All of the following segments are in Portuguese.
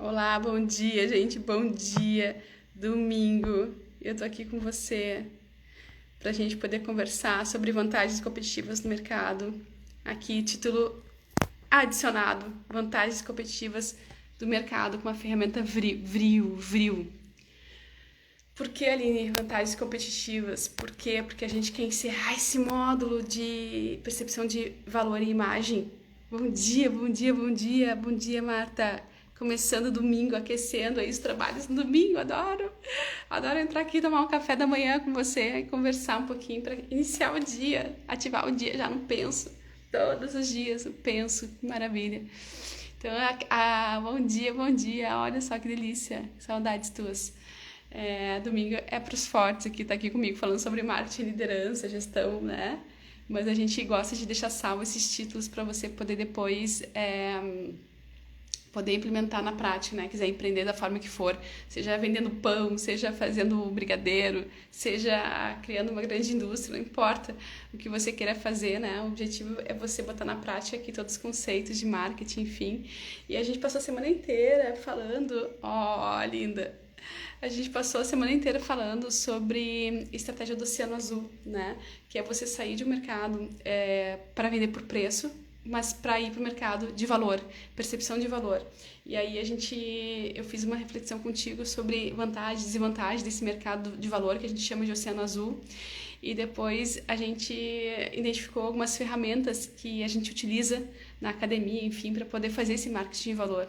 Olá, bom dia, gente, bom dia. Domingo, eu tô aqui com você pra gente poder conversar sobre vantagens competitivas no mercado. Aqui, título adicionado: vantagens competitivas do mercado com a ferramenta Vril. Por que, Aline, vantagens competitivas? Por quê? Porque a gente quer encerrar esse módulo de percepção de valor e imagem. Bom dia, bom dia, bom dia, bom dia, Marta. Começando domingo, aquecendo aí os trabalhos no domingo, adoro. Adoro entrar aqui, tomar um café da manhã com você e conversar um pouquinho para iniciar o dia, ativar o dia já no penso. Todos os dias eu penso, que maravilha. Então, bom dia, olha só que delícia, saudades tuas. Domingo é para os fortes aqui, tá aqui comigo falando sobre marketing, liderança, gestão, né? Mas a gente gosta de deixar salvo esses títulos para você poder depois poder implementar na prática, né? Quiser empreender da forma que for, seja vendendo pão, seja fazendo brigadeiro, seja criando uma grande indústria, não importa o que você queira fazer, né? O objetivo é você botar na prática aqui todos os conceitos de marketing, enfim. E a gente passou a semana inteira falando, linda, a gente passou a semana inteira falando sobre estratégia do Oceano Azul, né? Que é você sair de um mercado para vender por preço, mas para ir para o mercado de valor, percepção de valor. E aí eu fiz uma reflexão contigo sobre vantagens e desvantagens desse mercado de valor que a gente chama de Oceano Azul. E depois a gente identificou algumas ferramentas que a gente utiliza na academia, enfim, para poder fazer esse marketing de valor.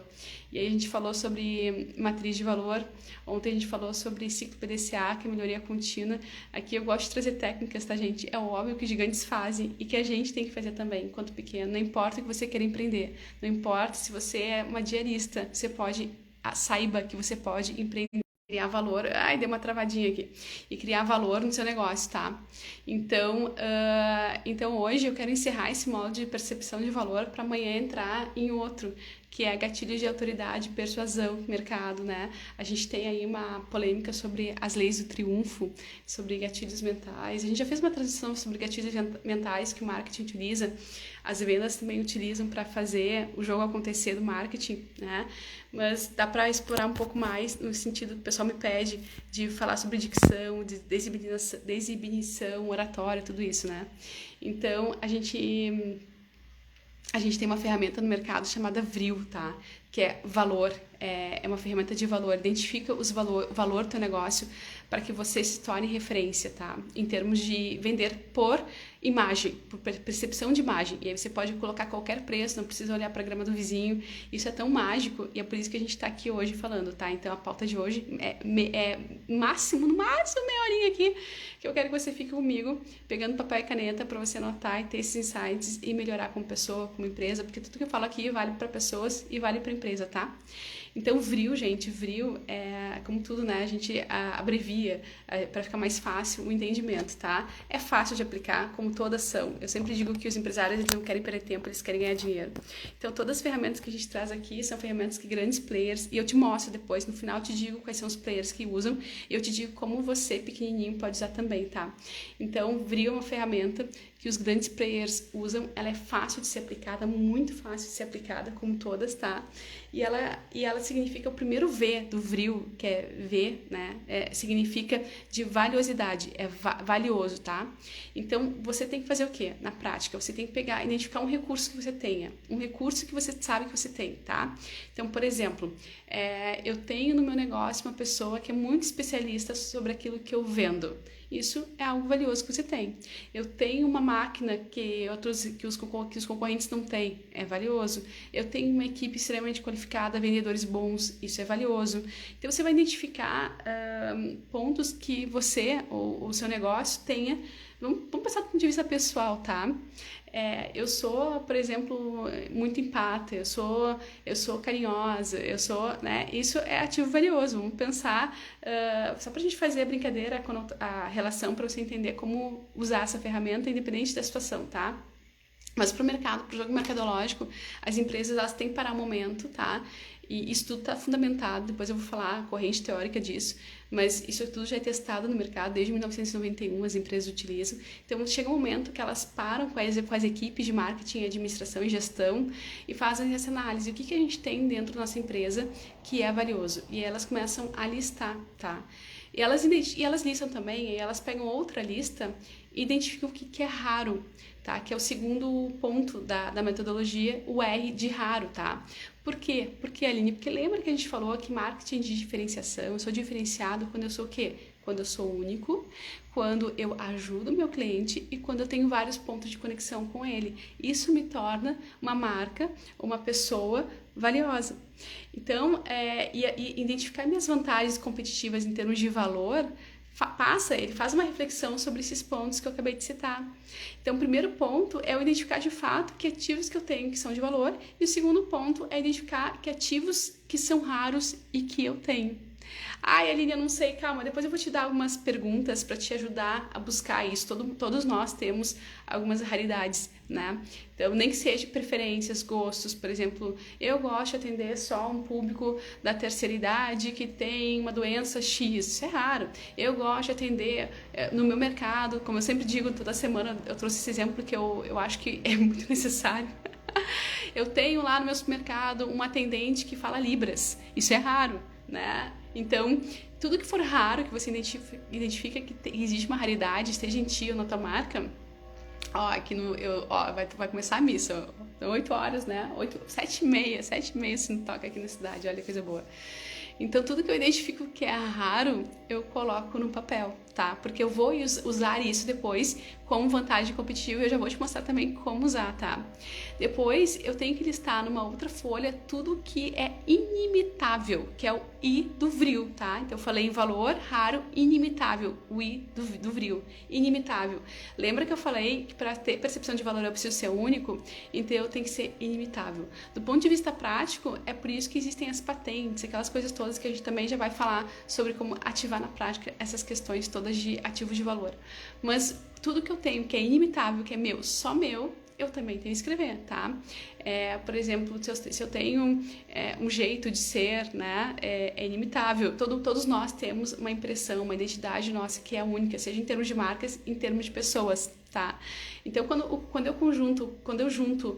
E aí a gente falou sobre matriz de valor, ontem a gente falou sobre ciclo PDCA, que é melhoria contínua. Aqui eu gosto de trazer técnicas, tá, gente? É óbvio que os gigantes fazem e que a gente tem que fazer também, enquanto pequeno. Não importa que você queira empreender, não importa se você é uma diarista, você pode, saiba que você pode empreender. Criar valor, deu uma travadinha aqui, e criar valor no seu negócio, tá? Então hoje eu quero encerrar esse módulo de percepção de valor para amanhã entrar em outro, que é gatilhos de autoridade, persuasão, mercado, né? A gente tem aí uma polêmica sobre as leis do triunfo, sobre gatilhos mentais. A gente já fez uma transição sobre gatilhos mentais que o marketing utiliza, as vendas também utilizam para fazer o jogo acontecer do marketing, né? Mas dá para explorar um pouco mais no sentido que o pessoal me pede de falar sobre dicção, de desinibição, oratória, tudo isso, né? Então, a gente tem uma ferramenta no mercado chamada Vril, tá? Que é valor, é uma ferramenta de valor. Identifica o valor do teu negócio para que você se torne referência, tá? Em termos de vender por imagem, por percepção de imagem. E aí você pode colocar qualquer preço, não precisa olhar para a grama do vizinho. Isso é tão mágico e é por isso que a gente está aqui hoje falando, tá? Então a pauta de hoje é no máximo meia horinha aqui, que eu quero que você fique comigo, pegando papel e caneta para você anotar e ter esses insights e melhorar como pessoa, como empresa, porque tudo que eu falo aqui vale para pessoas e vale para empresa, tá? Então, Vril, gente, Vril é como tudo, né? A gente abrevia para ficar mais fácil o entendimento, tá? É fácil de aplicar, como toda ação. Eu sempre digo que os empresários eles não querem perder tempo, eles querem ganhar dinheiro. Então, todas as ferramentas que a gente traz aqui são ferramentas que grandes players, e eu te mostro depois, no final eu te digo quais são os players que usam, e eu te digo como você, pequenininho, pode usar também, tá? Então, Vril é uma ferramenta que os grandes players usam, ela é fácil de ser aplicada, muito fácil de ser aplicada, como todas, tá? E ela significa o primeiro V do Vril, que é V, né? Significa de valiosidade, é valioso, tá? Então, você tem que fazer o quê? Na prática, você tem que identificar um recurso que você tenha, um recurso que você sabe que você tem, tá? Então, por exemplo, eu tenho no meu negócio uma pessoa que é muito especialista sobre aquilo que eu vendo. Isso é algo valioso que você tem. Eu tenho uma máquina que os concorrentes não têm, é valioso. Eu tenho uma equipe extremamente qualificada, vendedores bons, isso é valioso. Então você vai identificar pontos que você ou o seu negócio tenha. Vamos pensar do ponto de vista pessoal, tá? Eu sou, por exemplo, muito empática, eu sou carinhosa, né? Isso é ativo valioso. Vamos pensar, só pra gente fazer a brincadeira, a relação, para você entender como usar essa ferramenta independente da situação, tá? Mas para o mercado, para o jogo mercadológico, as empresas elas têm que parar um momento, tá? E isso tudo está fundamentado, depois eu vou falar a corrente teórica disso, mas isso tudo já é testado no mercado desde 1991, as empresas utilizam. Então chega um momento que elas param com as equipes de marketing, administração e gestão e fazem essa análise. O que a gente tem dentro da nossa empresa que é valioso? E elas começam a listar, tá? E elas listam também, e elas pegam outra lista e identificam o que é raro, tá? Que é o segundo ponto da metodologia, o R de raro, tá? Por quê? Porque, Aline, porque lembra que a gente falou que marketing de diferenciação, eu sou diferenciado quando eu sou o quê? Quando eu sou único, quando eu ajudo o meu cliente e quando eu tenho vários pontos de conexão com ele. Isso me torna uma marca, uma pessoa valiosa. Então, identificar minhas vantagens competitivas em termos de valor, ele faz uma reflexão sobre esses pontos que eu acabei de citar. Então, o primeiro ponto é eu identificar de fato que ativos que eu tenho que são de valor, e o segundo ponto é identificar que ativos que são raros e que eu tenho. Ai, Aline, eu não sei, calma, depois eu vou te dar algumas perguntas para te ajudar a buscar isso. Todos nós temos algumas raridades, né? Então, nem que seja preferências, gostos, por exemplo, eu gosto de atender só um público da terceira idade que tem uma doença X, isso é raro. Eu gosto de atender no meu mercado, como eu sempre digo, toda semana eu trouxe esse exemplo porque eu acho que é muito necessário. Eu tenho lá no meu supermercado um atendente que fala Libras, isso é raro, né? Então, tudo que for raro, que você identifica que existe uma raridade, esteja em ti ou na tua marca, vai começar a missa, são 8 horas, né? 7h30 se não toca aqui na cidade, olha que coisa boa. Então, tudo que eu identifico que é raro, eu coloco no papel, tá? Porque eu vou usar isso depois como vantagem competitiva e eu já vou te mostrar também como usar, tá? Depois, eu tenho que listar numa outra folha tudo que é inimitável, que é o I do vril, tá? Então, eu falei em valor, raro, inimitável, o I do vril, inimitável. Lembra que eu falei que para ter percepção de valor eu preciso ser único? Então, eu tenho que ser inimitável. Do ponto de vista prático, é por isso que existem as patentes, aquelas coisas todas que a gente também já vai falar sobre como ativar na prática essas questões todas de ativos de valor. Mas tudo que eu tenho que é inimitável, que é meu, só meu, eu também tenho que escrever, tá? Por exemplo, se eu tenho um jeito de ser, né, é inimitável. Todos nós temos uma impressão, uma identidade nossa que é única, seja em termos de marcas, em termos de pessoas, tá? Então, quando eu junto,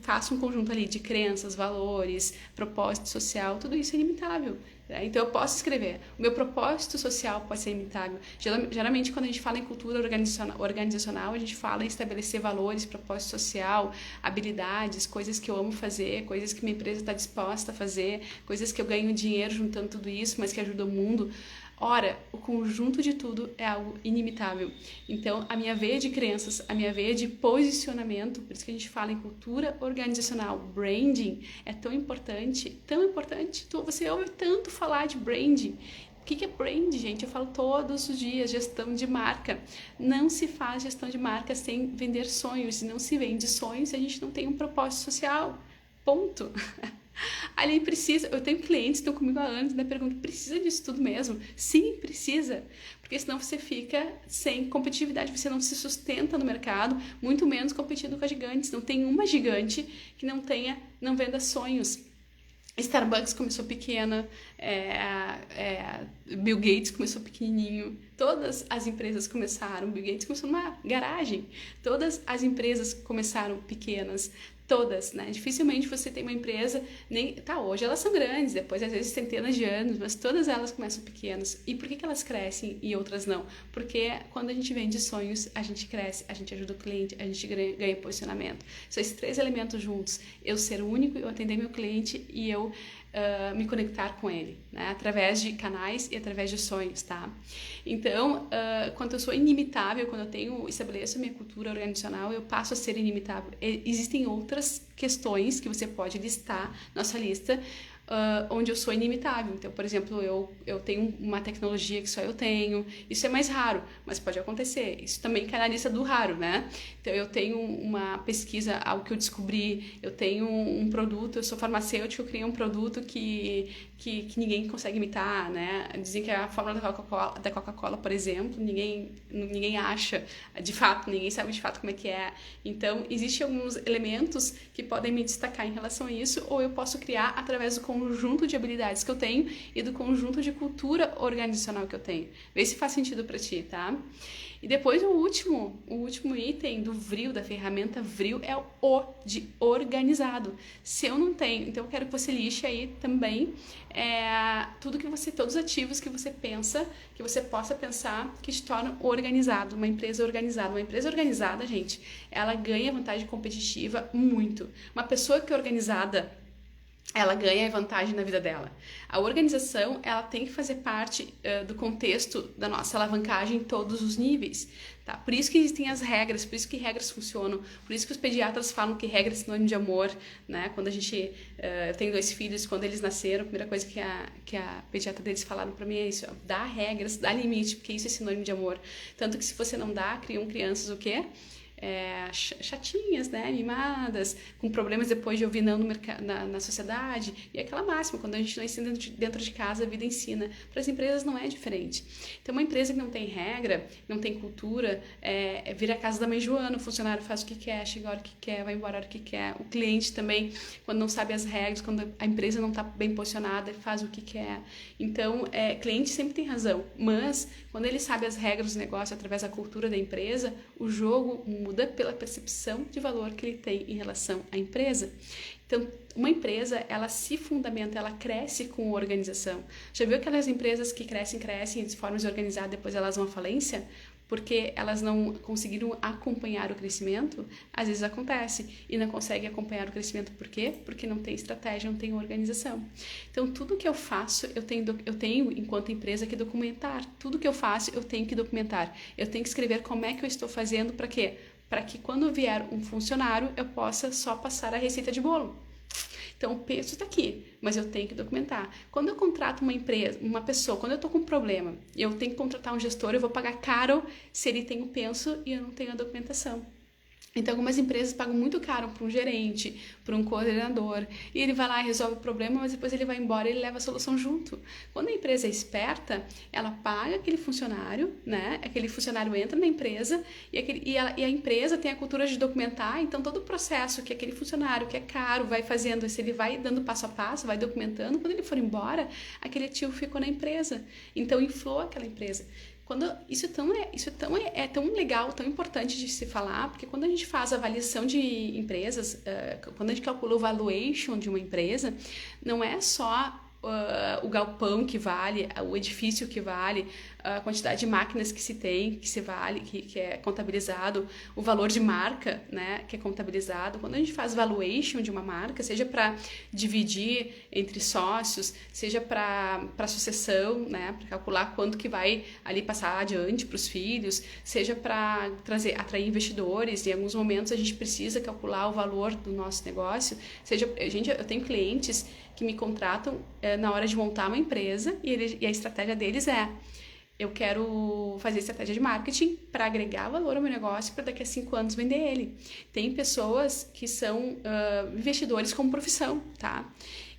faço um conjunto ali de crenças, valores, propósito social, tudo isso é ilimitável. Então eu posso escrever, o meu propósito social pode ser ilimitável. Geralmente quando a gente fala em cultura organizacional, a gente fala em estabelecer valores, propósito social, habilidades, coisas que eu amo fazer, coisas que minha empresa está disposta a fazer, coisas que eu ganho dinheiro juntando tudo isso, mas que ajudam o mundo. Ora, o conjunto de tudo é algo inimitável. Então, a minha veia de crenças, a minha veia de posicionamento, por isso que a gente fala em cultura organizacional, branding é tão importante, tão importante. Você ouve tanto falar de branding. O que é brand, gente? Eu falo todos os dias, gestão de marca. Não se faz gestão de marca sem vender sonhos. E não se vende sonhos se a gente não tem um propósito social. Ponto. Ali precisa, eu tenho clientes que estão comigo há anos, né? Pergunto, precisa disso tudo mesmo? Sim, precisa, porque senão você fica sem competitividade, você não se sustenta no mercado, muito menos competindo com as gigantes. Não tem uma gigante que não venda sonhos. Starbucks começou pequena, Bill Gates começou pequenininho, todas as empresas começaram, Bill Gates começou numa garagem, todas as empresas começaram pequenas, todas, né? Dificilmente você tem uma empresa, hoje elas são grandes, depois às vezes centenas de anos, mas todas elas começam pequenas. E por que elas crescem e outras não? Porque quando a gente vende sonhos, a gente cresce, a gente ajuda o cliente, a gente ganha posicionamento. São esses 3 elementos juntos, eu ser único, eu atender meu cliente e eu me conectar com ele, né? Através de canais e através de sonhos, tá? Então, quando eu sou inimitável, quando eu estabeleço a minha cultura organizacional, eu passo a ser inimitável. Existem outras questões que você pode listar na sua lista, onde eu sou inimitável. Então, por exemplo, eu tenho uma tecnologia que só eu tenho, isso é mais raro, mas pode acontecer. Isso também cai na lista do raro, né? Então, eu tenho uma pesquisa, algo que eu descobri, eu tenho um produto, eu sou farmacêutica, eu criei um produto que ninguém consegue imitar, né? Dizem que a fórmula da Coca-Cola, por exemplo, ninguém acha, de fato, ninguém sabe de fato como é que é. Então, existem alguns elementos que podem me destacar em relação a isso, ou eu posso criar através do conjunto de habilidades que eu tenho e do conjunto de cultura organizacional que eu tenho. Vê se faz sentido para ti, tá? E depois o último item do VRIO, da ferramenta VRIO, é o O de organizado. Se eu não tenho, então eu quero que você lixe aí também todos os ativos que você pensa, que você possa pensar que te tornam organizado, uma empresa organizada. Uma empresa organizada, gente, ela ganha vantagem competitiva muito. Uma pessoa que é organizada, ela ganha vantagem na vida dela. A organização, ela tem que fazer parte do contexto da nossa alavancagem em todos os níveis, tá? Por isso que existem as regras, por isso que regras funcionam, por isso que os pediatras falam que regra é sinônimo de amor, né? Quando a gente... eu tenho 2 filhos, quando eles nasceram, a primeira coisa que a pediatra deles falaram pra mim é isso, ó, dá regras, dá limite, porque isso é sinônimo de amor. Tanto que se você não dá, criam crianças o quê? Chatinhas, né, mimadas, com problemas depois de ouvir não na sociedade, e aquela máxima, quando a gente não ensina dentro de casa, a vida ensina. Para as empresas não é diferente. Então, uma empresa que não tem regra, não tem cultura, vira a casa da mãe Joana, o funcionário faz o que quer, chega a hora que quer, vai embora a hora que quer. O cliente também, quando não sabe as regras, quando a empresa não está bem posicionada, faz o que quer. Então, cliente sempre tem razão, mas quando ele sabe as regras do negócio através da cultura da empresa, o jogo muda pela percepção de valor que ele tem em relação à empresa. Então, uma empresa, ela se fundamenta, ela cresce com organização. Já viu aquelas empresas que crescem de forma desorganizada, depois elas vão à falência? Porque elas não conseguiram acompanhar o crescimento? Às vezes acontece, e não consegue acompanhar o crescimento. Por quê? Porque não tem estratégia, não tem organização. Então, tudo que eu faço, eu tenho enquanto empresa, que documentar. Tudo que eu faço, eu tenho que documentar. Eu tenho que escrever como é que eu estou fazendo, para quê? Para que quando vier um funcionário, eu possa só passar a receita de bolo. Então, o peso está aqui, mas eu tenho que documentar. Quando eu contrato uma empresa, uma pessoa, quando eu estou com um problema, eu tenho que contratar um gestor, eu vou pagar caro se ele tem o penso e eu não tenho a documentação. Então, algumas empresas pagam muito caro para um gerente, para um coordenador, e ele vai lá e resolve o problema, mas depois ele vai embora e ele leva a solução junto. Quando a empresa é esperta, ela paga aquele funcionário, né? Aquele funcionário entra na empresa e a empresa tem a cultura de documentar, então todo o processo que aquele funcionário, que é caro, vai fazendo, se ele vai dando passo a passo, vai documentando, quando ele for embora, aquele ativo ficou na empresa. Então, inflou aquela empresa. Isso é tão legal, tão importante de se falar, porque quando a gente faz avaliação de empresas, quando a gente calcula o valuation de uma empresa, não é só o galpão que vale, o edifício que vale, a quantidade de máquinas que se tem, que é contabilizado, o valor de marca, né, que é contabilizado. Quando a gente faz valuation de uma marca, seja para dividir entre sócios, seja para sucessão, né, para calcular quanto que vai ali passar adiante para os filhos, seja para atrair investidores, em alguns momentos a gente precisa calcular o valor do nosso negócio, eu tenho clientes que me contratam na hora de montar uma empresa e a estratégia deles eu quero fazer estratégia de marketing para agregar valor ao meu negócio para daqui a 5 anos vender ele. Tem pessoas que são investidores como profissão, tá?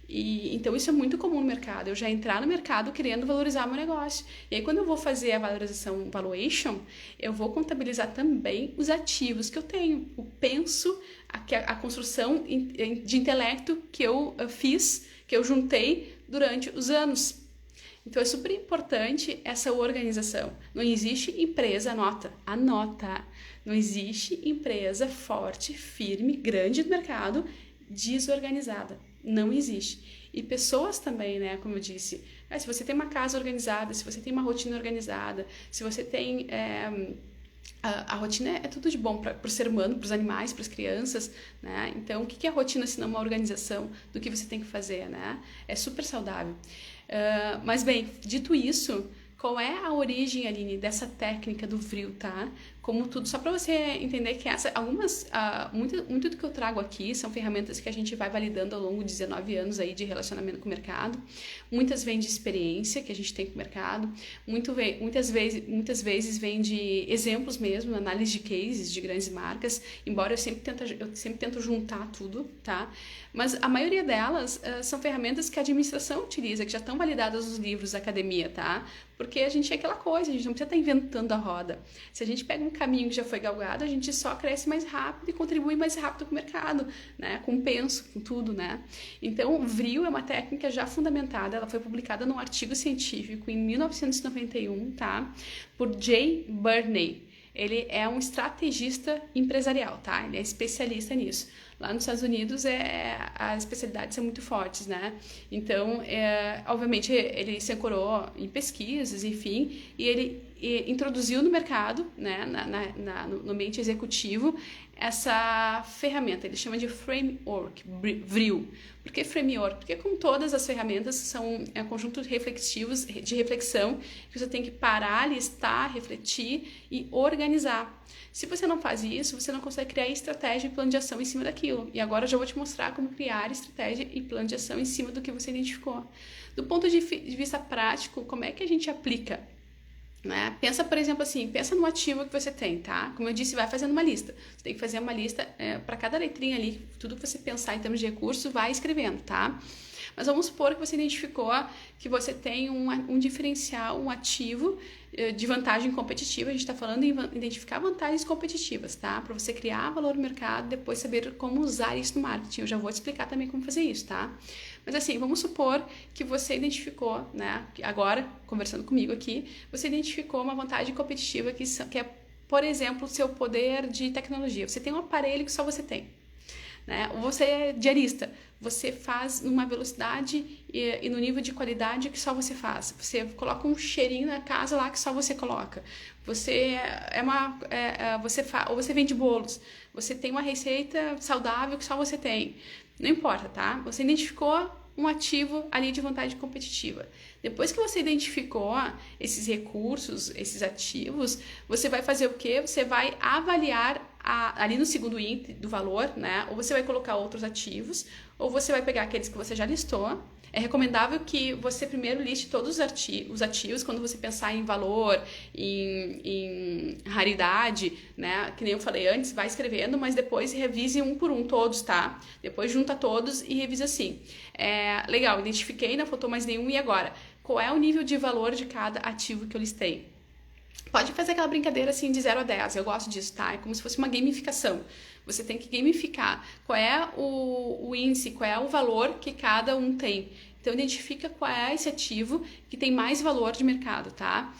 Então isso é muito comum no mercado, eu já entrar no mercado querendo valorizar meu negócio. E aí quando eu vou fazer a valorização, valuation, eu vou contabilizar também os ativos que eu tenho, o penso, a construção de intelecto que eu fiz, que eu juntei durante os anos. Então é super importante essa organização. Não existe empresa, anota, não existe empresa forte, firme, grande no mercado, desorganizada. Não existe. E pessoas também, né, como eu disse, se você tem uma casa organizada, se você tem uma rotina organizada, se você tem... A rotina é tudo de bom para o ser humano, para os animais, para as crianças, né? Então, o que é a rotina se não uma organização do que você tem que fazer, né? É super saudável. Mas, bem, dito isso, qual é a origem, Aline, dessa técnica do VRIO, tá? Como tudo, só para você entender que muito do que eu trago aqui são ferramentas que a gente vai validando ao longo de 19 anos aí de relacionamento com o mercado. Muitas vêm de experiência que a gente tem com o mercado, muitas vezes vêm de exemplos mesmo, análise de cases de grandes marcas, embora eu sempre tento juntar tudo, tá? Mas a maioria delas são ferramentas que a administração utiliza, que já estão validadas nos livros da academia, tá? Porque a gente é aquela coisa, a gente não precisa estar inventando a roda. Se a gente pega um caminho que já foi galgado, a gente só cresce mais rápido e contribui mais rápido com o mercado, né? Com penso, com tudo, né? Então, o VRIO é uma técnica já fundamentada, ela foi publicada num artigo científico em 1991, tá? Por Jay Burney. Ele é um estrategista empresarial, tá? Ele é especialista nisso. Lá nos Estados Unidos as especialidades são muito fortes, né? Então, obviamente, ele se ancorou em pesquisas, enfim, e ele introduziu no mercado, né, no ambiente executivo, essa ferramenta. Ele chama de framework, VRIO. Por que framework? Porque, como todas as ferramentas, são conjuntos reflexivos, de reflexão, que você tem que parar, listar, refletir e organizar. Se você não faz isso, você não consegue criar estratégia e plano de ação em cima daquilo. E agora eu já vou te mostrar como criar estratégia e plano de ação em cima do que você identificou. Do ponto de vista prático, como é que a gente aplica? Né? Pensa, por exemplo, assim, pensa no ativo que você tem, tá? Como eu disse, vai fazendo uma lista. Você tem que fazer uma lista para cada letrinha ali, tudo que você pensar em termos de recurso, vai escrevendo, tá? Mas vamos supor que você identificou que você tem um diferencial, um ativo de vantagem competitiva. A gente está falando em identificar vantagens competitivas, tá? Para você criar valor no mercado, depois saber como usar isso no marketing. Eu já vou te explicar também como fazer isso, tá? Mas assim, vamos supor que você identificou, né? Agora, conversando comigo aqui, você identificou uma vantagem competitiva que é, por exemplo, o seu poder de tecnologia. Você tem um aparelho que só você tem. Né? Ou você é diarista, você faz numa velocidade e no nível de qualidade que só você faz. Você coloca um cheirinho na casa lá que só você coloca. Você ou você vende bolos. Você tem uma receita saudável que só você tem. Não importa, tá? Você identificou um ativo ali de vantagem competitiva. Depois que você identificou esses recursos, esses ativos, você vai fazer o quê? Você vai avaliar ali no segundo índice do valor, né? Ou você vai colocar outros ativos, ou você vai pegar aqueles que você já listou. É recomendável que você primeiro liste todos os ativos quando você pensar em valor, em raridade, né? Que nem eu falei antes, vai escrevendo, mas depois revise um por um todos, tá? Depois junta todos e revisa assim. Legal, identifiquei, não faltou mais nenhum, e agora? Qual é o nível de valor de cada ativo que eu listei? Pode fazer aquela brincadeira assim de 0 a 10, eu gosto disso, tá? É como se fosse uma gamificação. Você tem que gamificar qual é o índice, qual é o valor que cada um tem. Então, identifica qual é esse ativo que tem mais valor de mercado, tá?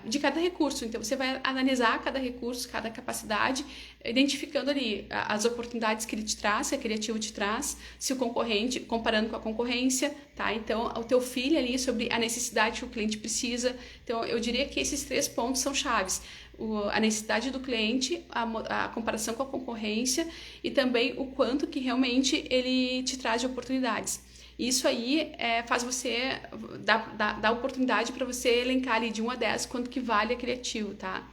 De cada recurso. Então, você vai analisar cada recurso, cada capacidade, identificando ali as oportunidades que ele te traz, que aquele ativo te traz, se o concorrente, comparando com a concorrência, tá? Então, o teu feeling ali sobre a necessidade que o cliente precisa. Então, eu diria que esses 3 pontos são chaves. A necessidade do cliente, a comparação com a concorrência e também o quanto que realmente ele te traz de oportunidades. Isso aí faz você, dá oportunidade para você elencar ali de 1 a 10 quanto que vale aquele ativo, tá?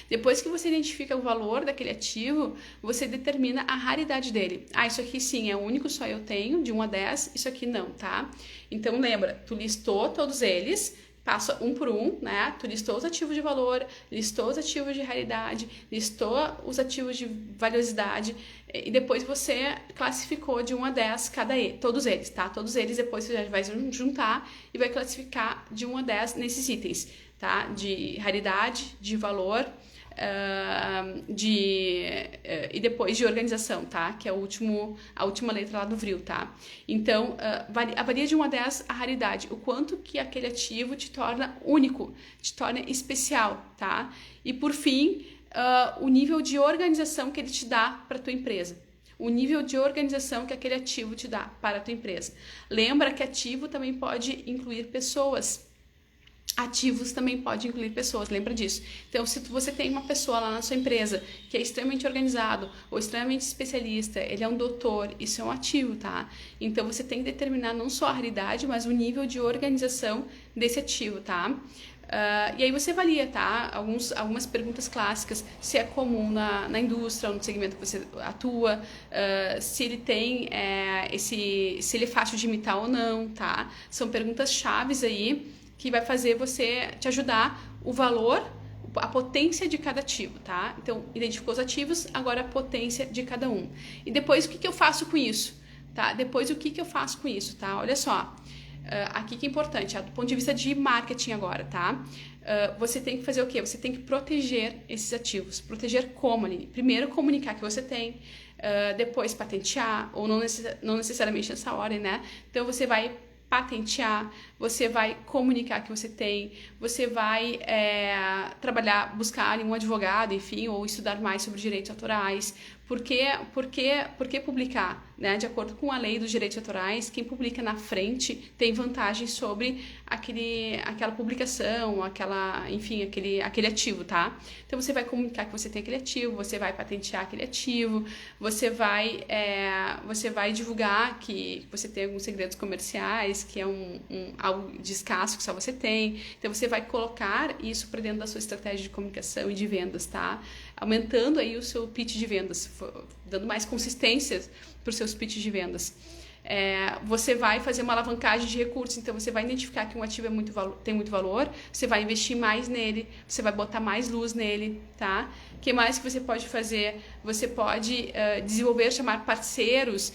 Depois que você identifica o valor daquele ativo, você determina a raridade dele. Isso aqui sim, é o único, só eu tenho, de 1 a 10, isso aqui não, tá? Então lembra, tu listou todos eles, passa um por um, né? Tu listou os ativos de valor, listou os ativos de raridade, listou os ativos de valiosidade e depois você classificou de 1 a 10 todos eles, tá? Todos eles depois você já vai juntar e vai classificar de 1 a 10 nesses itens, tá? De raridade, de valor, e depois de organização, tá? Que é a última letra lá do VRIO, tá? Então, varia de 1 a 10 a raridade, o quanto que aquele ativo te torna único, te torna especial, tá? E por fim, o nível de organização que ele te dá para a tua empresa. O nível de organização que aquele ativo te dá para a tua empresa. Lembra que ativo também pode incluir pessoas. Ativos também pode incluir pessoas, lembra disso. Então, se você tem uma pessoa lá na sua empresa que é extremamente organizado ou extremamente especialista, ele é um doutor, isso é um ativo, tá? Então, você tem que determinar não só a raridade, mas o nível de organização desse ativo, tá? E aí você avalia, tá? Algumas perguntas clássicas, se é comum na indústria ou no segmento que você atua, se ele tem se ele é fácil de imitar ou não, tá? São perguntas chaves aí que vai fazer você te ajudar o valor, a potência de cada ativo, tá? Então, identificou os ativos, agora a potência de cada um. E depois, o que eu faço com isso? Tá? Depois, o que eu faço com isso, tá? Olha só, Aqui que é importante, do ponto de vista de marketing agora, tá? Você tem que fazer o quê? Você tem que proteger esses ativos. Proteger como, Aline? Primeiro, comunicar que você tem, depois patentear, ou não necessariamente nessa ordem, né? Então, você vai patentear, você vai comunicar que você tem, você vai trabalhar, buscar um advogado, enfim, ou estudar mais sobre direitos autorais. Por que publicar? Né? De acordo com a lei dos direitos autorais, quem publica na frente tem vantagem sobre aquela publicação, aquele ativo, tá? Então você vai comunicar que você tem aquele ativo, você vai patentear aquele ativo, você vai divulgar que você tem alguns segredos comerciais, que é algo de escasso que só você tem. Então você vai colocar isso para dentro da sua estratégia de comunicação e de vendas, tá? Aumentando aí o seu pitch de vendas, dando mais consistência para os seus pitches de vendas. Você vai fazer uma alavancagem de recursos, então você vai identificar que um ativo tem muito valor, você vai investir mais nele, você vai botar mais luz nele, tá? O que mais que você pode fazer? Você pode desenvolver, chamar parceiros,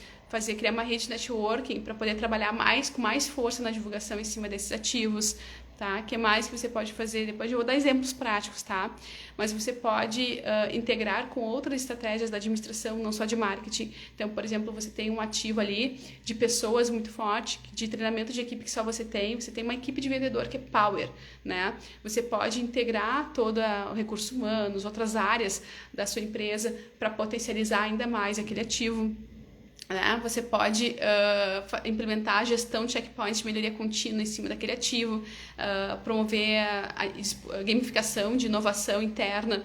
criar uma rede de networking para poder trabalhar com mais força na divulgação em cima desses ativos, tá? O que mais que você pode fazer? Depois eu vou dar exemplos práticos, tá? Mas você pode integrar com outras estratégias da administração, não só de marketing. Então, por exemplo, você tem um ativo ali de pessoas muito forte, de treinamento de equipe que só você tem uma equipe de vendedor que é power, né? Você pode integrar todo o recurso humanos, outras áreas da sua empresa para potencializar ainda mais aquele ativo. Você pode implementar a gestão de checkpoints de melhoria contínua em cima daquele ativo, promover a gamificação de inovação interna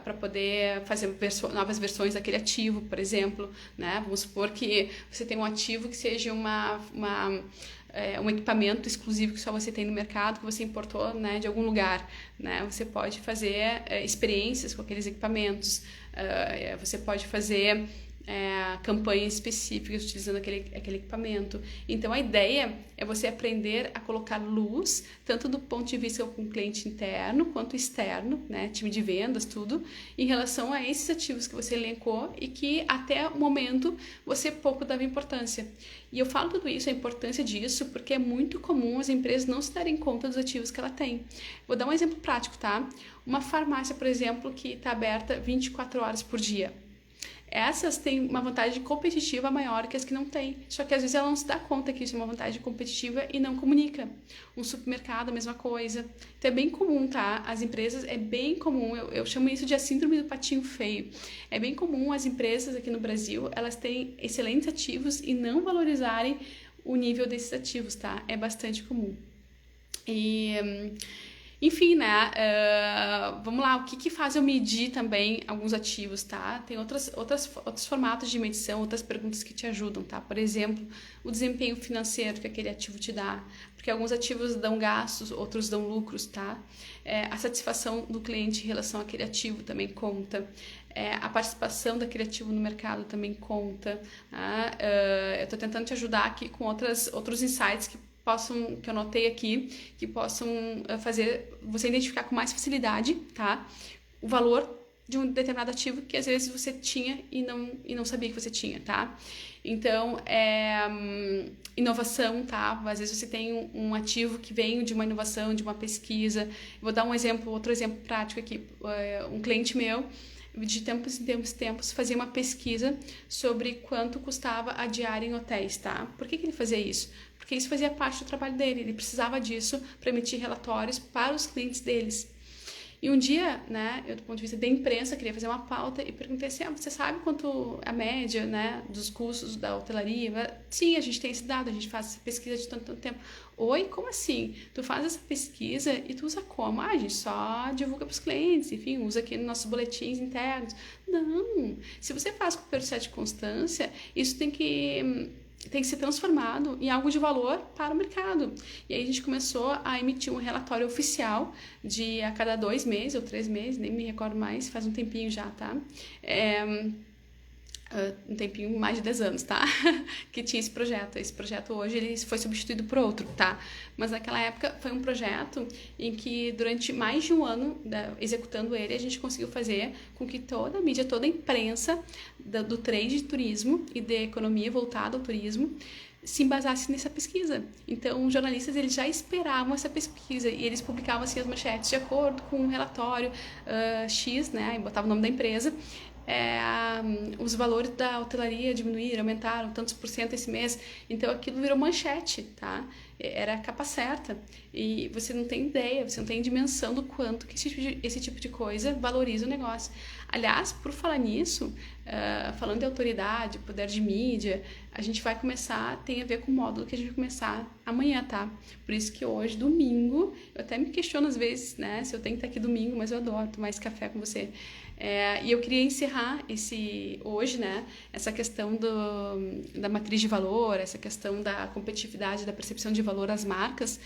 para poder fazer novas versões daquele ativo, por exemplo, né? Vamos supor que você tem um ativo que seja um equipamento exclusivo que só você tem no mercado, que você importou, né, de algum lugar, né? Você pode fazer experiências com aqueles equipamentos, você pode fazer campanhas específicas utilizando aquele equipamento. Então a ideia é você aprender a colocar luz, tanto do ponto de vista com o cliente interno quanto externo, né, time de vendas, tudo, em relação a esses ativos que você elencou e que até o momento você pouco dava importância. E eu falo tudo isso, a importância disso, porque é muito comum as empresas não se darem conta dos ativos que ela tem. Vou dar um exemplo prático, tá? Uma farmácia, por exemplo, que está aberta 24 horas por dia. Essas têm uma vantagem competitiva maior que as que não têm. Só que às vezes ela não se dá conta que isso é uma vantagem competitiva e não comunica. Um supermercado, a mesma coisa. Então é bem comum, tá? As empresas, é bem comum, eu chamo isso de a síndrome do patinho feio. É bem comum as empresas aqui no Brasil, elas têm excelentes ativos e não valorizarem o nível desses ativos, tá? É bastante comum. Enfim, né, vamos lá, o que faz eu medir também alguns ativos, tá? Tem outros formatos de medição, outras perguntas que te ajudam, tá? Por exemplo, o desempenho financeiro que aquele ativo te dá, porque alguns ativos dão gastos, outros dão lucros, tá? A satisfação do cliente em relação àquele ativo também conta. A participação daquele ativo no mercado também conta. Tá? Eu estou tentando te ajudar aqui com outros insights que eu anotei aqui, que possam fazer você identificar com mais facilidade, tá? O valor de um determinado ativo que às vezes você tinha e não sabia que você tinha, tá? Então, inovação, tá? Às vezes você tem um ativo que vem de uma inovação, de uma pesquisa. Vou dar outro exemplo prático aqui. Um cliente meu, de tempos em tempos, fazia uma pesquisa sobre quanto custava a diária em hotéis, tá? Por que ele fazia isso? Porque isso fazia parte do trabalho dele, ele precisava disso para emitir relatórios para os clientes deles. E um dia, né, eu do ponto de vista da imprensa, queria fazer uma pauta e perguntei assim, você sabe quanto a média, né, dos custos da hotelaria? Sim, a gente tem esse dado, a gente faz essa pesquisa de tanto tempo. Oi, como assim? Tu faz essa pesquisa e tu usa como? A gente só divulga para os clientes, enfim, usa aqui nos nossos boletins internos. Não, se você faz com processo de constância, isso tem que ser transformado em algo de valor para o mercado. E aí a gente começou a emitir um relatório oficial de a cada 2 meses ou 3 meses, nem me recordo mais, faz um tempinho já, tá? Um tempinho, mais de 10 anos, tá? Que tinha esse projeto. Esse projeto hoje ele foi substituído por outro, tá? Mas naquela época foi um projeto em que durante mais de um ano executando ele, a gente conseguiu fazer com que toda a mídia, toda a imprensa do trade de turismo e de economia voltada ao turismo se embasasse nessa pesquisa. Então, os jornalistas eles já esperavam essa pesquisa e eles publicavam assim as manchetes de acordo com um relatório X, né, e botava o nome da empresa. Os valores da hotelaria diminuíram, aumentaram tantos por cento esse mês, então aquilo virou manchete, tá? Era a capa certa e você não tem ideia, você não tem dimensão do quanto que esse tipo de coisa valoriza o negócio. Aliás, por falar nisso, falando de autoridade, poder de mídia, a gente vai começar, tem a ver com o módulo que a gente vai começar amanhã, tá? Por isso que hoje, domingo, eu até me questiono às vezes, né, se eu tenho que estar aqui domingo, mas eu adoro tomar esse café com você. E eu queria encerrar hoje, né, essa questão da matriz de valor, essa questão da competitividade, da percepção de valor às marcas,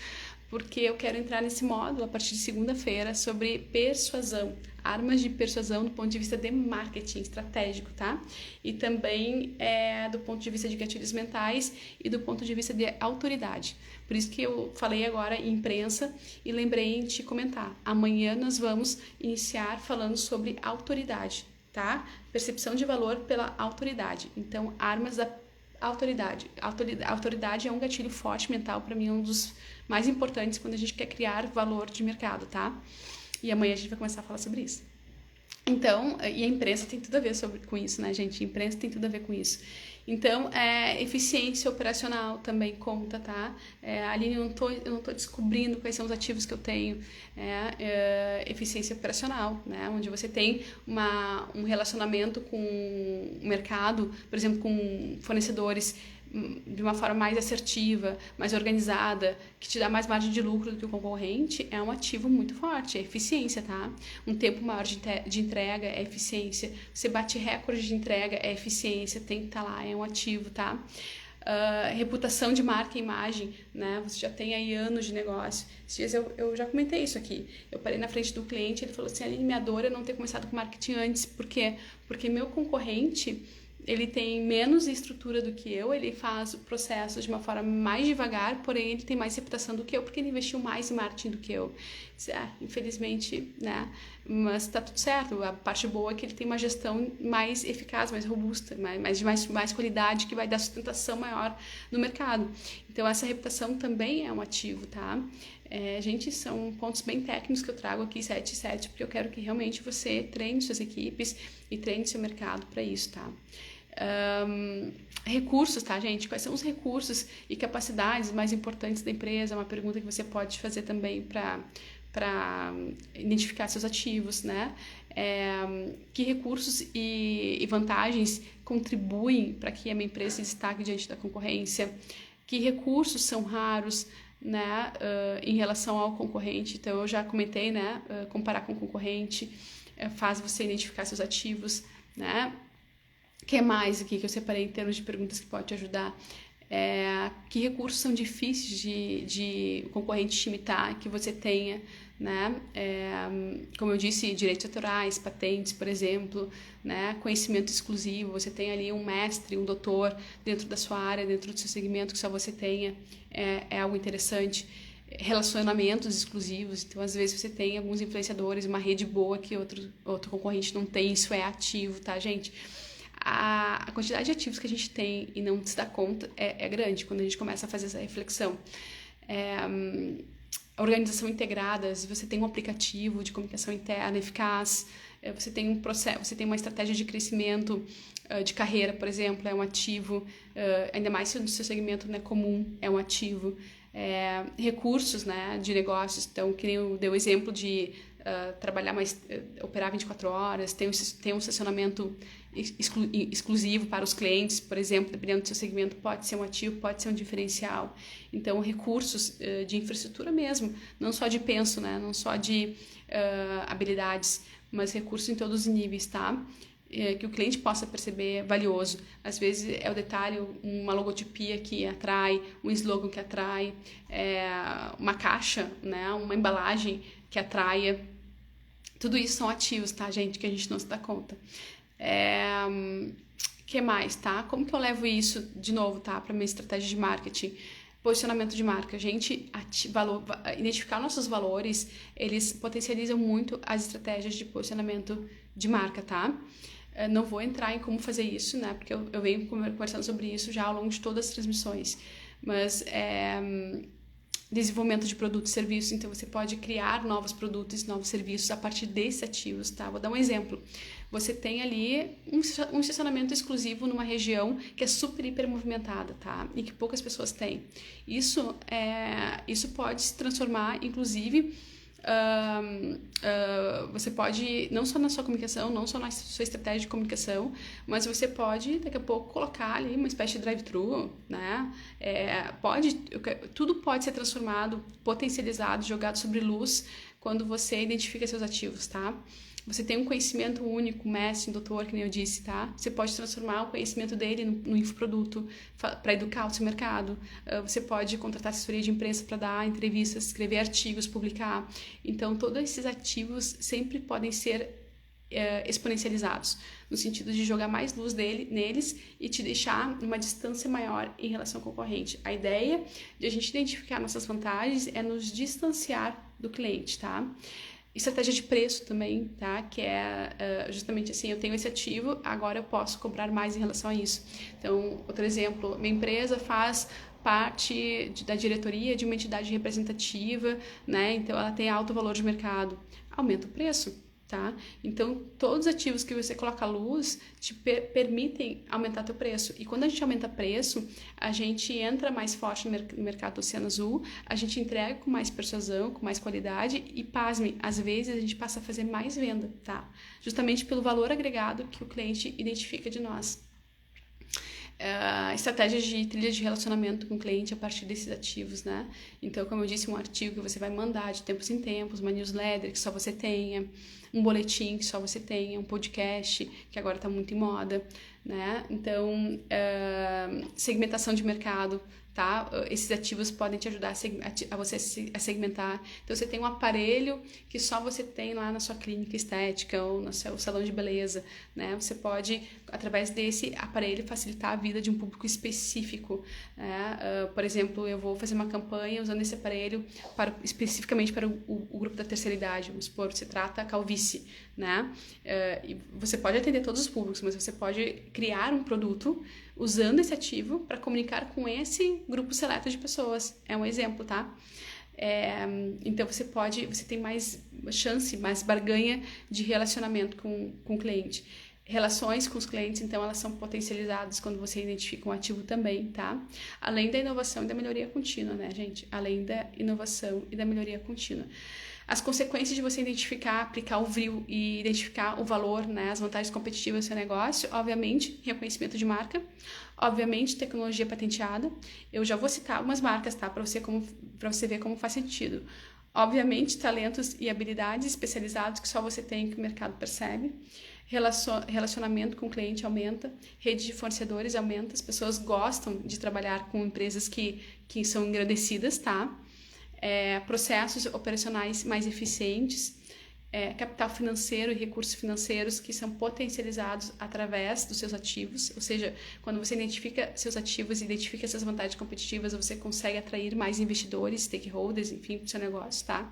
porque eu quero entrar nesse módulo a partir de segunda-feira sobre persuasão, armas de persuasão do ponto de vista de marketing estratégico, tá? E também do ponto de vista de gatilhos mentais e do ponto de vista de autoridade. Por isso que eu falei agora em imprensa e lembrei em te comentar. Amanhã nós vamos iniciar falando sobre autoridade, tá? Percepção de valor pela autoridade. Então, armas da autoridade. Autoridade é um gatilho forte mental, para mim é um dos mais importantes quando a gente quer criar valor de mercado, tá? E amanhã a gente vai começar a falar sobre isso. Então, e a imprensa tem tudo a ver com isso, né, gente? A imprensa tem tudo a ver com isso. Então, eficiência operacional também conta, tá? Ali eu não tô descobrindo quais são os ativos que eu tenho. Eficiência operacional, né? Onde você tem um relacionamento com o mercado, por exemplo, com fornecedores de uma forma mais assertiva, mais organizada, que te dá mais margem de lucro do que o concorrente, é um ativo muito forte, é eficiência, tá? Um tempo maior de entrega é eficiência, você bate recorde de entrega é eficiência, tem que estar lá, é um ativo, tá? Reputação de marca e imagem, né? Você já tem aí anos de negócio. Esses dias eu já comentei isso aqui. Eu parei na frente do cliente, ele falou assim, Aline, minha dor é não ter começado com marketing antes. Por quê? Porque meu concorrente, ele tem menos estrutura do que eu, ele faz o processo de uma forma mais devagar, porém ele tem mais reputação do que eu, porque ele investiu mais em marketing do que eu. Infelizmente, né? Mas tá tudo certo. A parte boa é que ele tem uma gestão mais eficaz, mais robusta, mais qualidade, que vai dar sustentação maior no mercado. Então, essa reputação também é um ativo, tá? Gente, são pontos bem técnicos que eu trago aqui 7 porque eu quero que realmente você treine suas equipes e treine seu mercado para isso, tá? Recursos, tá, gente? Quais são os recursos e capacidades mais importantes da empresa? É uma pergunta que você pode fazer também para identificar seus ativos, né? Que recursos e vantagens contribuem para que a minha empresa se destaque diante da concorrência? Que recursos são raros, né, em relação ao concorrente? Então, eu já comentei, né, comparar com o concorrente faz você identificar seus ativos, né? O que mais aqui que eu separei em termos de perguntas que pode te ajudar? Que recursos são difíceis de o concorrente te imitar, que você tenha, né? Como eu disse, direitos autorais, patentes, por exemplo, né? Conhecimento exclusivo, você tem ali um mestre, um doutor dentro da sua área, dentro do seu segmento que só você tenha, é algo interessante. Relacionamentos exclusivos, então às vezes você tem alguns influenciadores, uma rede boa que outro concorrente não tem, isso é ativo, tá, gente? A quantidade de ativos que a gente tem e não se dá conta é grande quando a gente começa a fazer essa reflexão. Organização integrada, se você tem um aplicativo de comunicação interna eficaz, você tem um processo, você tem uma estratégia de crescimento de carreira, por exemplo, é um ativo, ainda mais se o seu segmento não é comum, é um ativo. Recursos, né, de negócios, então, que nem eu dei o exemplo de trabalhar mais, operar 24 horas, tem um estacionamento exclusivo para os clientes, por exemplo, dependendo do seu segmento, pode ser um ativo, pode ser um diferencial. Então, recursos de infraestrutura mesmo, não só de penso, né, não só de habilidades, mas recursos em todos os níveis, tá? Que o cliente possa perceber valioso. Às vezes é o detalhe, uma logotipia que atrai, um slogan que atrai, uma caixa, né, uma embalagem que atraia. Tudo isso são ativos, tá, gente, que a gente não se dá conta. Que mais, tá? Como que eu levo isso, de novo, tá, para minha estratégia de marketing? Posicionamento de marca. Gente, identificar nossos valores, eles potencializam muito as estratégias de posicionamento de marca, tá? Não vou entrar em como fazer isso, né? Porque eu venho conversando sobre isso já ao longo de todas as transmissões. Mas desenvolvimento de produtos e serviços, então você pode criar novos produtos, novos serviços a partir desses ativos, tá? Vou dar um exemplo. Você tem ali um estacionamento exclusivo numa região que é super, hiper movimentada, tá? E que poucas pessoas têm. Isso pode se transformar, inclusive, você pode, não só na sua comunicação, não só na sua estratégia de comunicação, mas você pode, daqui a pouco, colocar ali uma espécie de drive-thru, né? Tudo pode ser transformado, potencializado, jogado sobre luz quando você identifica seus ativos, tá? Você tem um conhecimento único, mestre, doutor, que nem eu disse, tá? Você pode transformar o conhecimento dele no infoproduto para educar o seu mercado. Você pode contratar assessoria de imprensa para dar entrevistas, escrever artigos, publicar. Então, todos esses ativos sempre podem ser exponencializados, no sentido de jogar mais luz neles e te deixar numa distância maior em relação ao concorrente. A ideia de a gente identificar nossas vantagens é nos distanciar do cliente, tá? Estratégia de preço também, tá? Que é justamente assim, eu tenho esse ativo, agora eu posso cobrar mais em relação a isso. Então, outro exemplo, minha empresa faz parte da diretoria de uma entidade representativa, né? Então, ela tem alto valor de mercado. Aumenta o preço, tá? Então, todos os ativos que você coloca à luz te permitem aumentar teu preço. E quando a gente aumenta preço, a gente entra mais forte no mercado do Oceano Azul, a gente entrega com mais persuasão, com mais qualidade e, pasmem, às vezes a gente passa a fazer mais venda, tá? Justamente pelo valor agregado que o cliente identifica de nós. Estratégias de trilha de relacionamento com o cliente a partir desses ativos, né? Então, como eu disse, um artigo que você vai mandar de tempos em tempos, uma newsletter que só você tenha, um boletim que só você tenha, um podcast que agora está muito em moda, né? Então, segmentação de mercado, tá? Esses ativos podem te ajudar a você a segmentar. Então, você tem um aparelho que só você tem lá na sua clínica estética ou no seu salão de beleza, né? Você pode, através desse aparelho, facilitar a vida de um público específico, né? Por exemplo, eu vou fazer uma campanha usando esse aparelho especificamente para o grupo da terceira idade. Vamos supor, você trata a calvície, né? E você pode atender todos os públicos, mas você pode criar um produto usando esse ativo para comunicar com esse grupo seleto de pessoas. É um exemplo, tá? Então você tem mais chance, mais barganha de relacionamento com o cliente. Relações com os clientes, então, elas são potencializadas quando você identifica um ativo também, tá? Além da inovação e da melhoria contínua, né, gente? Além da inovação e da melhoria contínua. As consequências de você identificar, aplicar o VRIO e identificar o valor, né, as vantagens competitivas do seu negócio, obviamente, reconhecimento de marca, obviamente, tecnologia patenteada. Eu já vou citar algumas marcas, tá, para você ver como faz sentido. Obviamente, talentos e habilidades especializados que só você tem, que o mercado percebe. Relacionamento com o cliente aumenta, rede de fornecedores aumenta, as pessoas gostam de trabalhar com empresas que são engrandecidas, tá? Processos operacionais mais eficientes, capital financeiro e recursos financeiros que são potencializados através dos seus ativos, ou seja, quando você identifica seus ativos e identifica essas vantagens competitivas, você consegue atrair mais investidores, stakeholders, enfim, para o seu negócio, tá?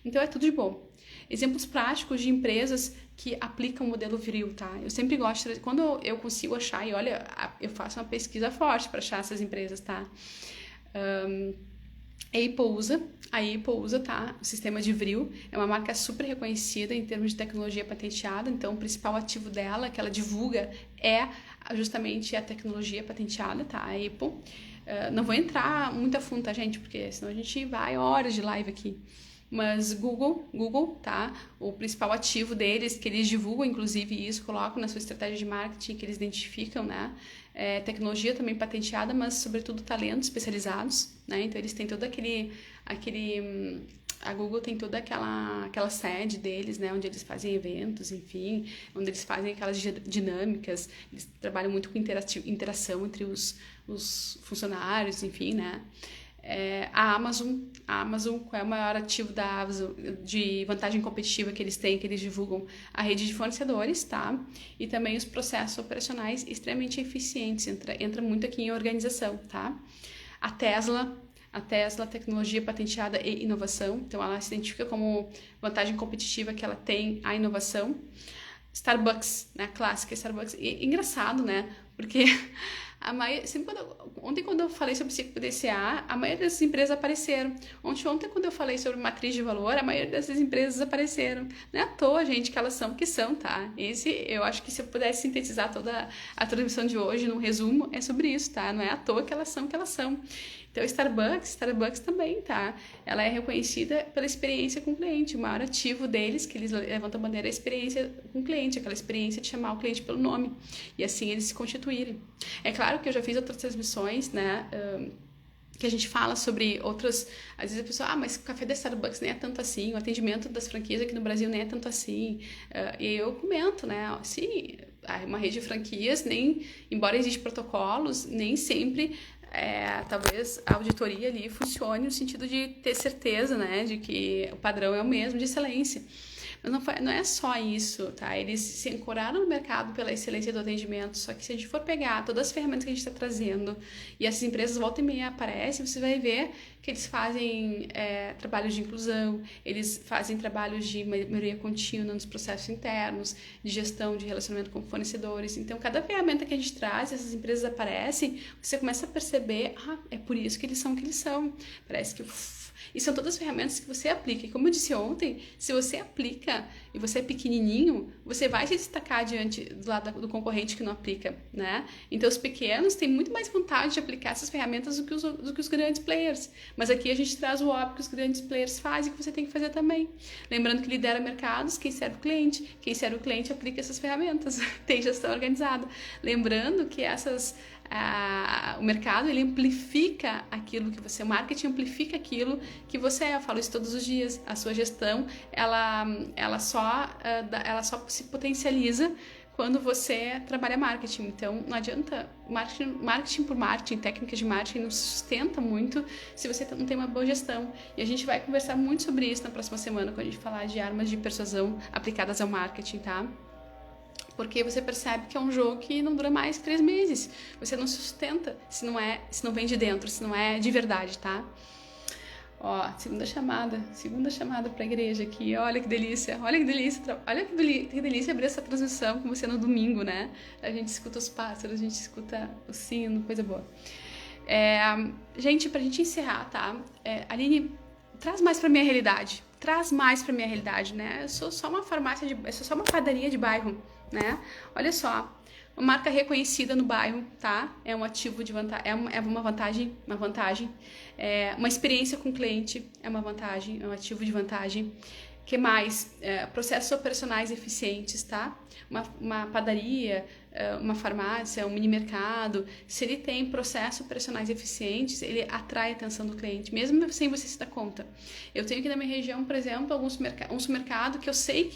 Então é tudo de bom. Exemplos práticos de empresas que aplicam o modelo VRIO, tá? Eu sempre gosto, quando eu consigo achar, e olha, eu faço uma pesquisa forte para achar essas empresas, tá? A Apple usa, tá? O sistema de VRIO é uma marca super reconhecida em termos de tecnologia patenteada, então o principal ativo dela, que ela divulga, é justamente a tecnologia patenteada, tá? A Apple. Não vou entrar muito a fundo, tá, gente? Porque senão a gente vai horas de live aqui. Mas Google, tá? O principal ativo deles, que eles divulgam, inclusive, isso, colocam na sua estratégia de marketing, que eles identificam, né? Tecnologia também patenteada, mas, sobretudo, talentos especializados, né? Então, eles têm todo a Google tem toda aquela sede deles, né? Onde eles fazem eventos, enfim, onde eles fazem aquelas dinâmicas, eles trabalham muito com interação entre os funcionários, enfim, né? A Amazon, qual é o maior ativo da Amazon de vantagem competitiva que eles têm, que eles divulgam? A rede de fornecedores, tá? E também os processos operacionais extremamente eficientes, entra muito aqui em organização, tá? A Tesla, tecnologia patenteada e inovação, então ela se identifica como vantagem competitiva que ela tem a inovação. Starbucks, né? A clássica Starbucks. E engraçado, né? Porque ontem, quando eu falei sobre ciclo PDCA, a maioria dessas empresas apareceram. Ontem, quando eu falei sobre matriz de valor, a maioria dessas empresas apareceram. Não é à toa, gente, que elas são o que são, tá? Eu acho que se eu pudesse sintetizar toda a transmissão de hoje num resumo, é sobre isso, tá? Não é à toa que elas são o que elas são. Então, Starbucks também, tá? Ela é reconhecida pela experiência com o cliente. O maior ativo deles, que eles levantam a bandeira, é a experiência com o cliente, aquela experiência de chamar o cliente pelo nome. E assim eles se constituírem. É claro que eu já fiz outras transmissões, né? Que a gente fala sobre outras... Às vezes a pessoa, mas o café da Starbucks nem é tanto assim, o atendimento das franquias aqui no Brasil nem é tanto assim. E eu comento, né? Sim, uma rede de franquias, embora existam protocolos, nem sempre... talvez a auditoria ali funcione no sentido de ter certeza, né, de que o padrão é o mesmo de excelência. Mas não é só isso, tá? Eles se ancoraram no mercado pela excelência do atendimento, só que se a gente for pegar todas as ferramentas que a gente está trazendo e essas empresas volta e meia aparecem, você vai ver que eles fazem trabalhos de inclusão, eles fazem trabalhos de melhoria contínua nos processos internos, de gestão de relacionamento com fornecedores. Então, cada ferramenta que a gente traz, essas empresas aparecem, você começa a perceber, é por isso que eles são o que eles são. Parece que... E são todas as ferramentas que você aplica. E como eu disse ontem, se você aplica e você é pequenininho, você vai se destacar do lado do concorrente que não aplica, né? Então, os pequenos têm muito mais vontade de aplicar essas ferramentas do que os grandes players. Mas aqui a gente traz o óbvio que os grandes players fazem e que você tem que fazer também. Lembrando que lidera mercados, quem serve o cliente. Quem serve o cliente aplica essas ferramentas. Tem gestão organizada. Lembrando que o mercado, ele amplifica aquilo que você... O marketing amplifica aquilo que você é. Eu falo isso todos os dias. A sua gestão, ela só se potencializa quando você trabalha marketing. Então, não adianta... Marketing por marketing, técnicas de marketing não se sustenta muito se você não tem uma boa gestão. E a gente vai conversar muito sobre isso na próxima semana, quando a gente falar de armas de persuasão aplicadas ao marketing, tá? Porque você percebe que é um jogo que não dura mais que 3 meses. Você não se sustenta se não vem de dentro, se não é de verdade, tá? Ó, segunda chamada pra igreja aqui. Olha que delícia, olha que delícia abrir essa transmissão com você no domingo, né? A gente escuta os pássaros, a gente escuta o sino, coisa boa. Gente, pra gente encerrar, tá? Aline, traz mais pra minha realidade. Né? Eu sou só uma padaria de bairro, né? Olha só, uma marca reconhecida no bairro, tá? É um ativo de vantagem, é uma vantagem. Uma experiência com o cliente é uma vantagem, é um ativo de vantagem. Que mais? Processos operacionais eficientes, tá? Uma padaria, uma farmácia, um mini mercado, se ele tem processos operacionais eficientes, ele atrai a atenção do cliente, mesmo sem você se dar conta. Eu tenho aqui na minha região, por exemplo, um supermercado que eu sei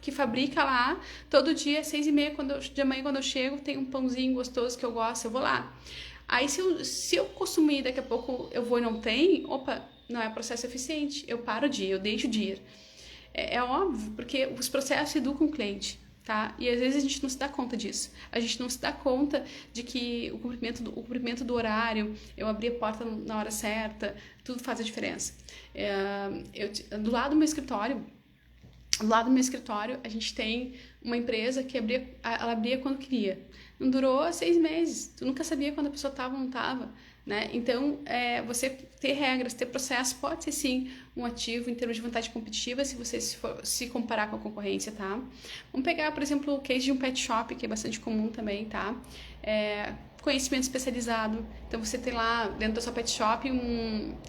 que fabrica lá, todo dia, 6h30 de manhã, quando eu chego, tem um pãozinho gostoso que eu gosto, eu vou lá. Aí, se eu consumir, daqui a pouco eu vou e não tem, não é processo eficiente, eu paro de ir, eu deixo de ir. É óbvio, porque os processos educam o cliente, tá? E às vezes a gente não se dá conta disso. A gente não se dá conta de que o cumprimento do horário, eu abrir a porta na hora certa, tudo faz a diferença. Do lado do meu escritório, a gente tem uma empresa que ela abria quando queria. Não durou 6 meses. Tu nunca sabia quando a pessoa estava ou não estava, né? Então, você ter regras, ter processo, pode ser sim um ativo em termos de vantagem competitiva se você se comparar com a concorrência, tá? Vamos pegar, por exemplo, o case de um pet shop, que é bastante comum também, tá? Conhecimento especializado. Então, você tem lá, dentro da sua pet shop,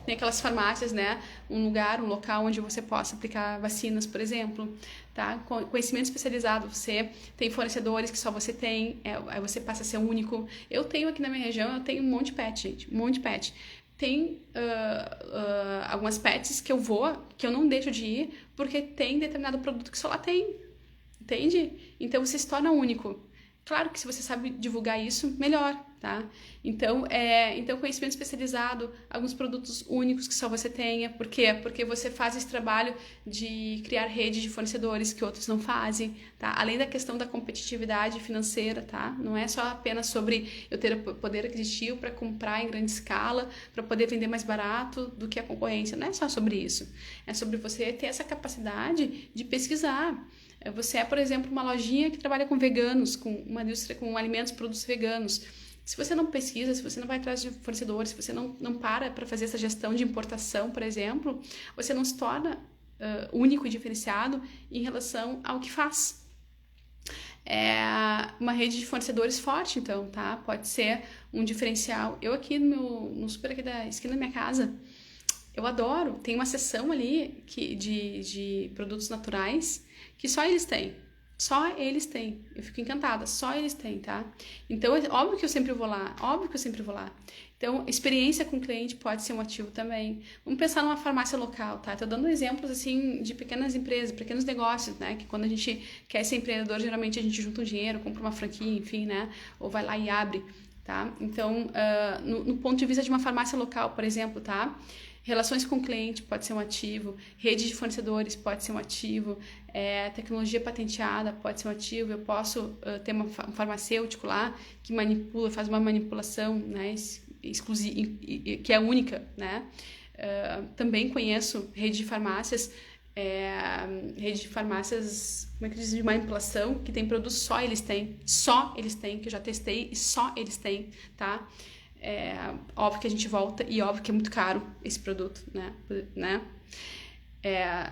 tem aquelas farmácias, né? Um local onde você possa aplicar vacinas, por exemplo, tá? Conhecimento especializado, você tem fornecedores que só você tem, aí você passa a ser único. Eu tenho aqui na minha região, eu tenho um monte de pet, gente, um monte de pet. Tem algumas pets que eu não deixo de ir, porque tem determinado produto que só lá tem, entende? Então, você se torna único. Claro que se você sabe divulgar isso, melhor, tá? Então, conhecimento especializado, alguns produtos únicos que só você tenha. Por quê? Porque você faz esse trabalho de criar rede de fornecedores que outros não fazem, tá? Além da questão da competitividade financeira, tá? Não é só apenas sobre eu ter poder aquisitivo para comprar em grande escala, para poder vender mais barato do que a concorrência. Não é só sobre isso. É sobre você ter essa capacidade de pesquisar. Você é, por exemplo, uma lojinha que trabalha com veganos, com uma indústria com alimentos, produtos veganos. Se você não pesquisa, se você não vai atrás de fornecedores, se você não para fazer essa gestão de importação, por exemplo, você não se torna único e diferenciado em relação ao que faz. É uma rede de fornecedores forte, então, tá? Pode ser um diferencial. Eu aqui no super aqui da esquina da minha casa, eu adoro. Tem uma seção ali de produtos naturais que só eles têm. Só eles têm. Eu fico encantada. Só eles têm, tá? Então, é óbvio que eu sempre vou lá. Óbvio que eu sempre vou lá. Então, experiência com o cliente pode ser um ativo também. Vamos pensar numa farmácia local, tá? Estou dando exemplos, assim, de pequenas empresas, pequenos negócios, né? Que quando a gente quer ser empreendedor, geralmente a gente junta um dinheiro, compra uma franquia, enfim, né? Ou vai lá e abre, tá? Então, no ponto de vista de uma farmácia local, por exemplo, tá? Relações com o cliente pode ser um ativo, rede de fornecedores pode ser um ativo, tecnologia patenteada pode ser um ativo. Eu posso ter um farmacêutico lá que manipula, faz uma manipulação, né, exclusiva, que é única, né? Também conheço rede de farmácias, como é que diz, de manipulação, que tem produtos só eles têm, que eu já testei e só eles têm, tá? Óbvio que a gente volta e óbvio que é muito caro esse produto, né?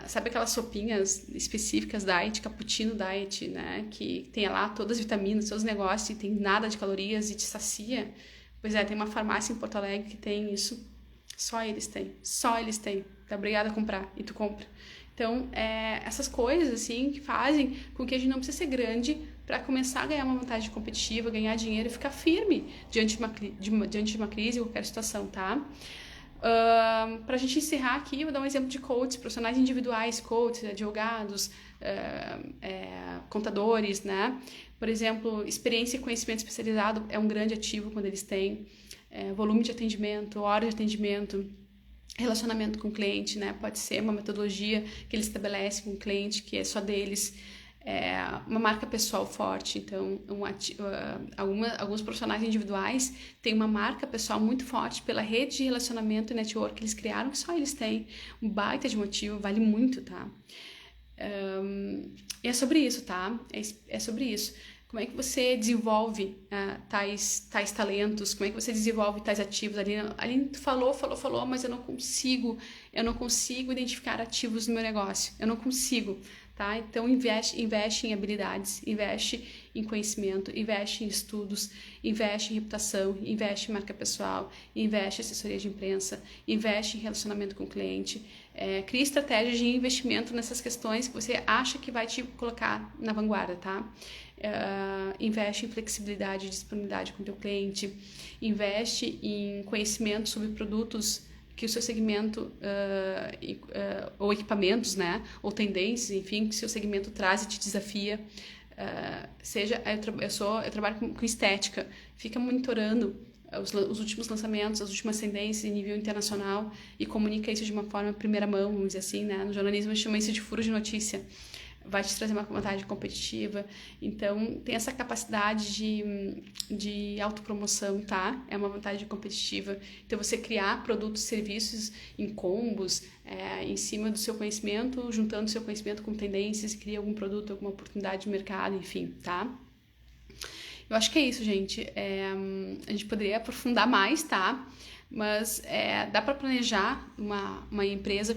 Sabe aquelas sopinhas específicas diet, cappuccino diet, né? Que tem lá todas as vitaminas, todos os negócios e tem nada de calorias e te sacia. Pois tem uma farmácia em Porto Alegre que tem isso. Só eles têm. Tá obrigada a comprar e tu compra. Então, essas coisas assim que fazem com que a gente não precise ser grande para começar a ganhar uma vantagem competitiva, ganhar dinheiro e ficar firme diante de uma crise ou qualquer situação, tá? Para a gente encerrar aqui, eu vou dar um exemplo de coaches, profissionais individuais, coaches, advogados, contadores, né? Por exemplo, experiência e conhecimento especializado é um grande ativo quando eles têm volume de atendimento, hora de atendimento, relacionamento com o cliente, né? Pode ser uma metodologia que eles estabelecem com o cliente que é só deles. Uma marca pessoal forte. Então, alguns profissionais individuais têm uma marca pessoal muito forte pela rede de relacionamento e network que eles criaram, que só eles têm. Um baita de motivo, vale muito, tá? E é sobre isso, tá? É sobre isso. Como é que você desenvolve tais talentos? Como é que você desenvolve tais ativos? Ali tu falou, mas eu não consigo identificar ativos no meu negócio. Eu não consigo, tá? Então, investe em habilidades, investe em conhecimento, investe em estudos, investe em reputação, investe em marca pessoal, investe em assessoria de imprensa, investe em relacionamento com o cliente. Crie estratégias de investimento nessas questões que você acha que vai te colocar na vanguarda, tá? Investe em flexibilidade e disponibilidade com o teu cliente, investe em conhecimento sobre produtos que o seu segmento ou equipamentos, né, ou tendências, enfim, que o seu segmento traz e te desafia. Eu trabalho com estética, fica monitorando os últimos lançamentos, as últimas tendências em nível internacional e comunica isso de uma forma primeira mão, vamos dizer assim, né? No jornalismo a gente chama isso de furo de notícia. Vai te trazer uma vantagem competitiva. Então, tem essa capacidade de autopromoção, tá? É uma vantagem competitiva. Então, você criar produtos e serviços em combos, em cima do seu conhecimento, juntando seu conhecimento com tendências, cria algum produto, alguma oportunidade de mercado, enfim, tá? Eu acho que é isso, gente. A gente poderia aprofundar mais, tá? Mas dá para planejar uma empresa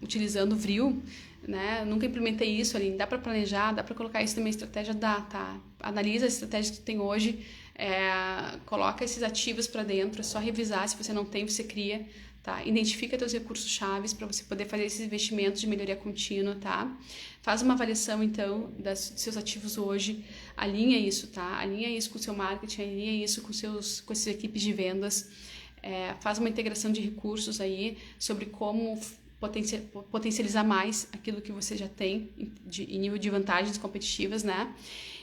utilizando o Vril, né? Eu nunca implementei isso ali. Dá para planejar, dá para colocar isso na minha estratégia, tá? Analisa a estratégia que tu tem hoje, coloca esses ativos para dentro, é só revisar. Se você não tem, você cria, tá? Identifica teus recursos chaves para você poder fazer esses investimentos de melhoria contínua, tá? Faz uma avaliação, então, dos seus ativos hoje, alinha isso, tá? Alinha isso com o seu marketing, alinha isso com essas equipes de vendas, faz uma integração de recursos aí sobre como potencializar mais aquilo que você já tem em nível de vantagens competitivas, né?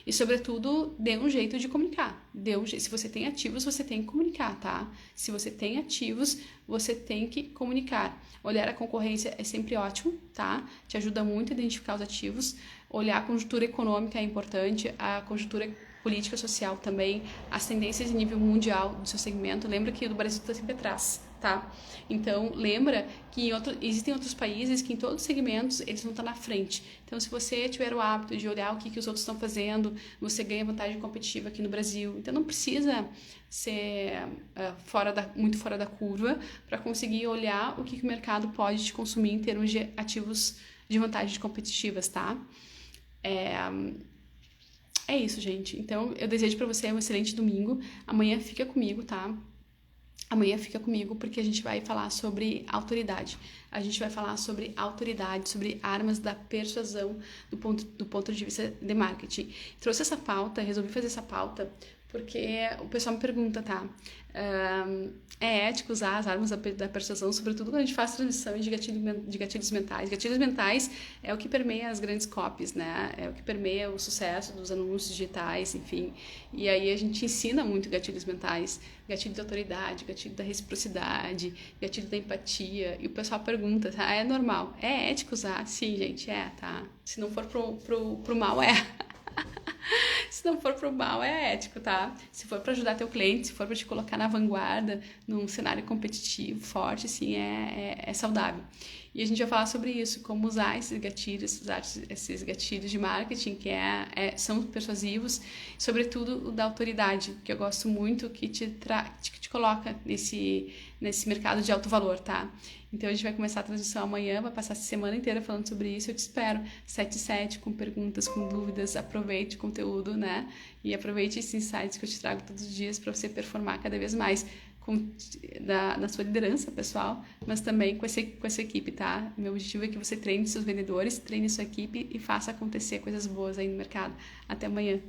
E, sobretudo, dê um jeito de comunicar. Se você tem ativos, você tem que comunicar, tá? Se você tem ativos, você tem que comunicar. Olhar a concorrência é sempre ótimo, tá? Te ajuda muito a identificar os ativos. Olhar a conjuntura econômica é importante, a conjuntura política social também, as tendências em nível mundial do seu segmento. Lembra que o do Brasil está sempre atrás, tá? Então, lembra que existem outros países que em todos os segmentos eles vão estar na frente. Então, se você tiver o hábito de olhar o que os outros estão fazendo, você ganha vantagem competitiva aqui no Brasil. Então, não precisa ser muito fora da curva para conseguir olhar o que o mercado pode te consumir em termos de ativos de vantagens competitivas, tá? É isso, gente. Então, eu desejo para você um excelente domingo. Amanhã fica comigo, tá? Amanhã fica comigo porque a gente vai falar sobre autoridade. A gente vai falar sobre autoridade, sobre armas da persuasão do ponto de vista de marketing. Trouxe essa pauta, resolvi fazer essa pauta porque o pessoal me pergunta, tá? É ético usar as armas da persuasão, sobretudo quando a gente faz transmissão de gatilhos mentais. Gatilhos mentais é o que permeia as grandes copies, né? É o que permeia o sucesso dos anúncios digitais, enfim. E aí a gente ensina muito gatilhos mentais, gatilho da autoridade, gatilho da reciprocidade, gatilho da empatia. E o pessoal pergunta, tá? É normal? É ético usar? Sim, gente, tá? Se não for pro mal, é. Se não for pro mal, é ético, tá? Se for para ajudar teu cliente, se for para te colocar na vanguarda, num cenário competitivo, forte, sim, é saudável. E a gente vai falar sobre isso, como usar esses gatilhos de marketing, que são persuasivos, sobretudo o da autoridade, que eu gosto muito, que te coloca nesse mercado de alto valor, tá? Então a gente vai começar a transmissão amanhã, vai passar essa semana inteira falando sobre isso. Eu te espero 7/7 com perguntas, com dúvidas. Aproveite o conteúdo, né? E aproveite esses insights que eu te trago todos os dias para você performar cada vez mais na sua liderança pessoal, mas também com essa equipe, tá? Meu objetivo é que você treine seus vendedores, treine sua equipe e faça acontecer coisas boas aí no mercado. Até amanhã.